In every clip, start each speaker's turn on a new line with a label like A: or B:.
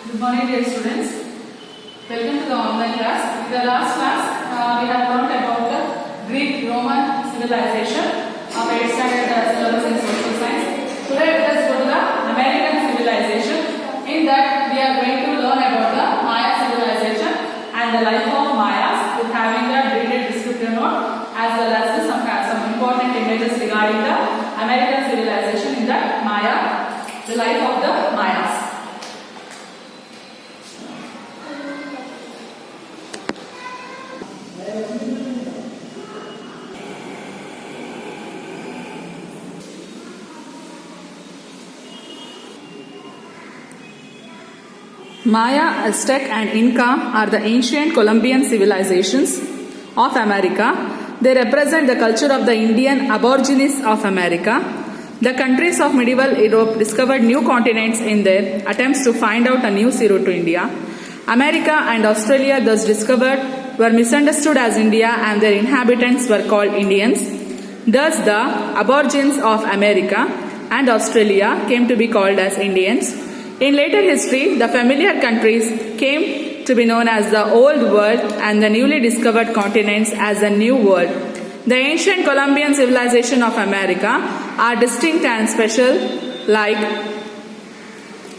A: Good morning, dear students. Welcome to the online class. In the last class, we have learned about the Greek-Roman civilization of 8th standard syllabus in social science. Today, let us go to the American civilization. In that, we are going to learn about the Maya civilization and the life of Mayas, with having the detailed descriptive note as well as some important images regarding the American civilization in the Maya, the life of the Mayas. Maya, Aztec and Inca are the ancient Colombian civilizations of America. They represent the culture of the Indian aborigines of America. The countries of medieval Europe discovered new continents in their attempts to find out a new sea route to India. America and Australia, thus discovered, were misunderstood as India and their inhabitants were called Indians. Thus the aborigines of America and Australia came to be called as Indians. In later history, the familiar countries came to be known as the Old World and the newly discovered continents as the New World. The ancient Colombian civilization of America are distinct and special, like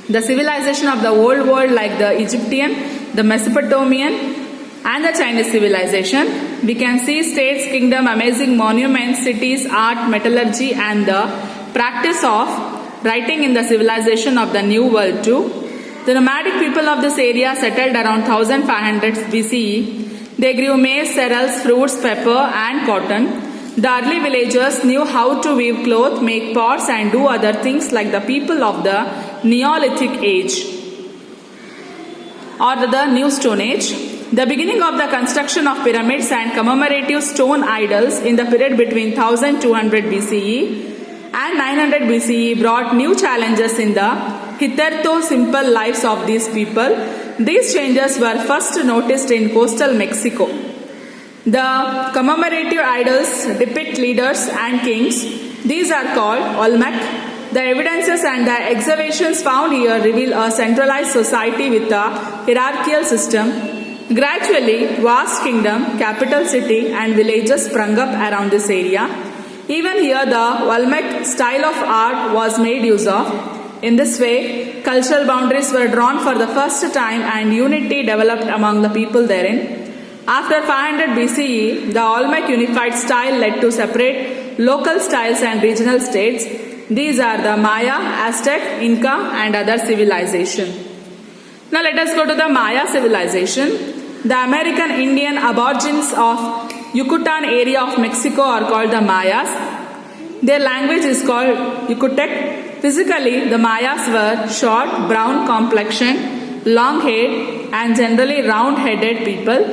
A: the civilization of the Old World, like the Egyptian, the Mesopotamian and the Chinese civilization. We can see states, kingdom, amazing monuments, cities, art, metallurgy and the practice of writing in the civilization of the New World too. The nomadic people of this area settled around 1500 BCE. They grew maize, cereals, fruits, pepper and cotton. The early villagers knew how to weave cloth, make pots and do other things like the people of the Neolithic age or the New Stone Age. The beginning of the construction of pyramids and commemorative stone idols in the period between 1200 BCE and 900 BCE brought new challenges in the hitherto simple lives of these people. These changes were first noticed in coastal Mexico. The commemorative idols depict leaders and kings. These are called Olmec. The evidences and the excavations found here reveal a centralized society with a hierarchical system. Gradually, vast kingdom, capital city and villages sprung up around this area. Even here, the Olmec style of art was made use of. In this way, cultural boundaries were drawn for the first time and unity developed among the people therein. After 500 BCE, the Olmec unified style led to separate local styles and regional states. These are the Maya, Aztec, Inca and other civilization. Now let us go to the Maya civilization. The American Indian aborigines of Yucatan area of Mexico are called the Mayas. Their language is called Yucatec. Physically, the Mayas were short, brown complexion, long-haired and generally round-headed people.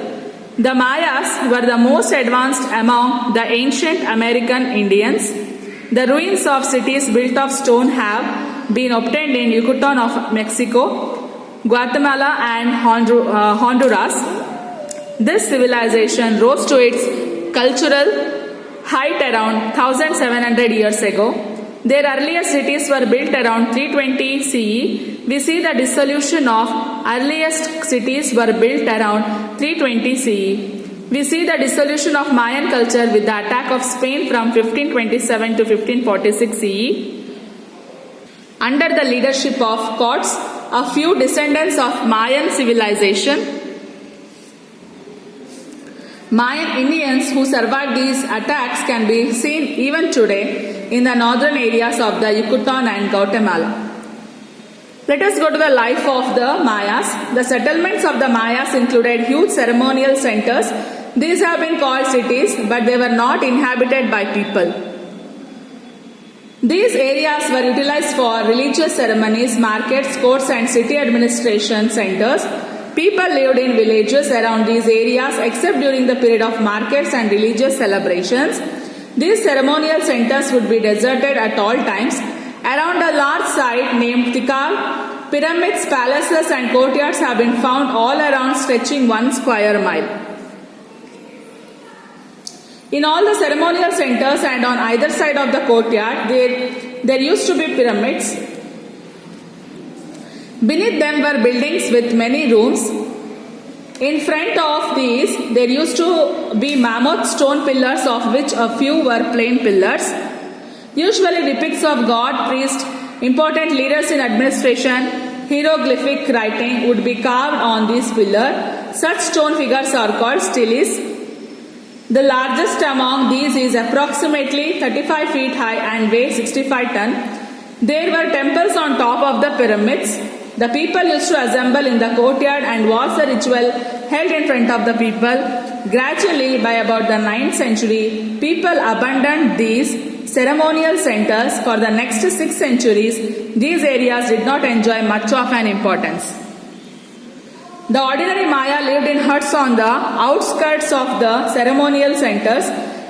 A: The Mayas were the most advanced among the ancient American Indians. The ruins of cities built of stone have been obtained in Yucatan of Mexico, Guatemala and Honduras. This civilization rose to its cultural height around 1700 years ago. Their earlier cities were built around 320 CE. We see the dissolution of earliest cities were built around 320 CE. We see the dissolution of Mayan culture with the attack of Spain from 1527 to 1546 CE. Under the leadership of Cortes, a few descendants of Mayan civilization, Mayan Indians who survived these attacks can be seen even today in the northern areas of the Yucatan and Guatemala. Let us go to the life of the Mayas. The settlements of the Mayas included huge ceremonial centers. These have been called cities, but they were not inhabited by people. These areas were utilized for religious ceremonies, markets, courts and city administration centers. People lived in villages around these areas except during the period of markets and religious celebrations. These ceremonial centers would be deserted at all times. Around a large site named Tikal, pyramids, palaces and courtyards have been found all around, stretching 1 square mile. In all the ceremonial centers and on either side of the courtyard, there used to be pyramids. Beneath them were buildings with many rooms. In front of these, there used to be mammoth stone pillars, of which a few were plain pillars. Usually depicts of god, priest, important leaders in administration, hieroglyphic writing would be carved on these pillars. Such stone figures are called steles. The largest among these is approximately 35 feet high and weighs 65 tons. There were temples on top of the pyramids. The people used to assemble in the courtyard and watch the ritual held in front of the people. Gradually, by about the 9th century, people abandoned these ceremonial centers. For the next 6 centuries, these areas did not enjoy much of an importance. The ordinary Maya lived in huts on the outskirts of the ceremonial centers.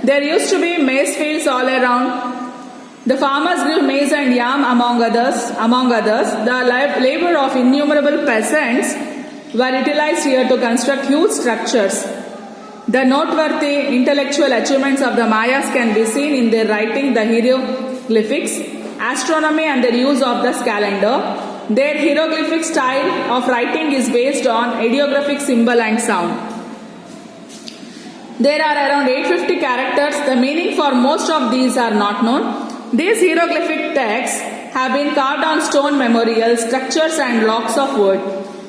A: There used to be maize fields all around. The farmers grew maize and yam among others. The labor of innumerable peasants were utilized here to construct huge structures. The noteworthy intellectual achievements of the Mayas can be seen in their writing, the hieroglyphics, astronomy and their use of the calendar. Their hieroglyphic style of writing is based on ideographic symbol and sound. There are around 850 characters. The meaning for most of these are not known. These hieroglyphic texts have been carved on stone memorials, structures and blocks of wood.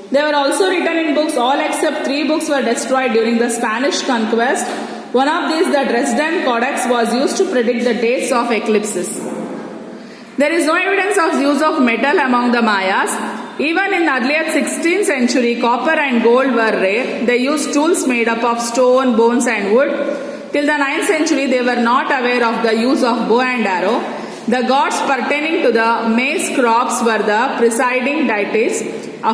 A: They were also written in books. All except 3 books were destroyed during the Spanish conquest. One of these, the Dresden Codex, was used to predict the dates of eclipses. There is no evidence of use of metal among the Mayas. Even in the earlier 16th century, copper and gold were rare. They used tools made up of stone, bones and wood. Till the 9th century, they were not aware of the use of bow and arrow. The gods pertaining to the maize crops were the presiding deities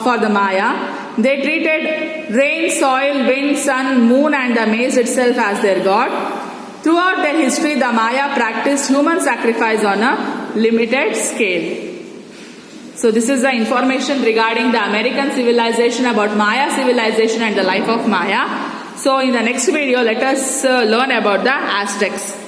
A: for the Maya. They treated rain, soil, wind, sun, moon and the maize itself as their god. Throughout their history, the Maya practiced human sacrifice on a limited scale. So this is the information regarding the American civilization, about Maya civilization and the life of Maya. So in the next video, let us learn about the Aztecs.